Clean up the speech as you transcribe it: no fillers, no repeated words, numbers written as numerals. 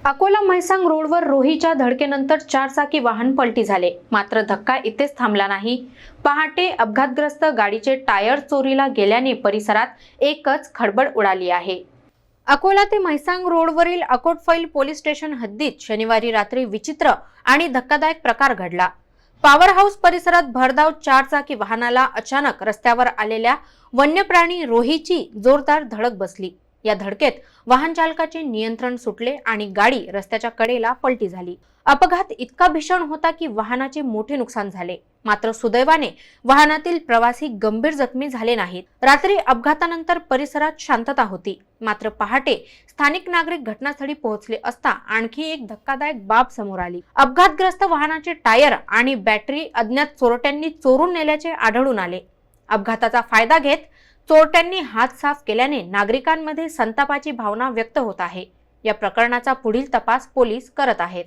अकोला म्हैसांग रोडवर रोहीच्या धडकेनंतर चारचाकी वाहन पलटी झाले। मात्र धक्का इथेच थांबला नाही। पहाटे अपघातग्रस्त गाडीचे टायर चोरीला गेल्याने परिसरात एकच खळबळ उडाली आहे। अकोला ते म्हैसांग रोडवरील अकोटफैल पोलीस स्टेशन हद्दीत शनिवारी रात्री विचित्र आणि धक्कादायक प्रकार घडला। पॉवर हाऊस परिसरात भरधाव चारचाकी वाहनाला अचानक रस्त्यावर आलेल्या वन्यप्राणी रोहीची जोरदार धडक बसली। या धडकेत वाहन चालकाचे नियंत्रण सुटले आणि गाडी रस्त्याच्या कडेला पलटी झाली। अपघात इतका भीषण होता की वाहनाचे मोठे नुकसान झाले। मात्र सुदैवाने वाहनातील प्रवासी गंभीर जखमी झाले नाहीत। रात्री अपघातानंतर परिसरात शांतता होती। मात्र पहाटे स्थानिक नागरिक घटनास्थळी पोहोचले असता आणखी एक धक्कादायक बाब समोर आली। अपघातग्रस्त वाहनाचे टायर आणि बॅटरी अज्ञात चोरट्यांनी चोरून नेल्याचे आढळून आले। अपघाताचा फायदा घेत चोरट्यांनी हात साफ केल्याने नागरिकांमध्ये संतापाची भावना व्यक्त होत आहे। या प्रकरणाचा पुढील तपास पोलीस करत आहेत।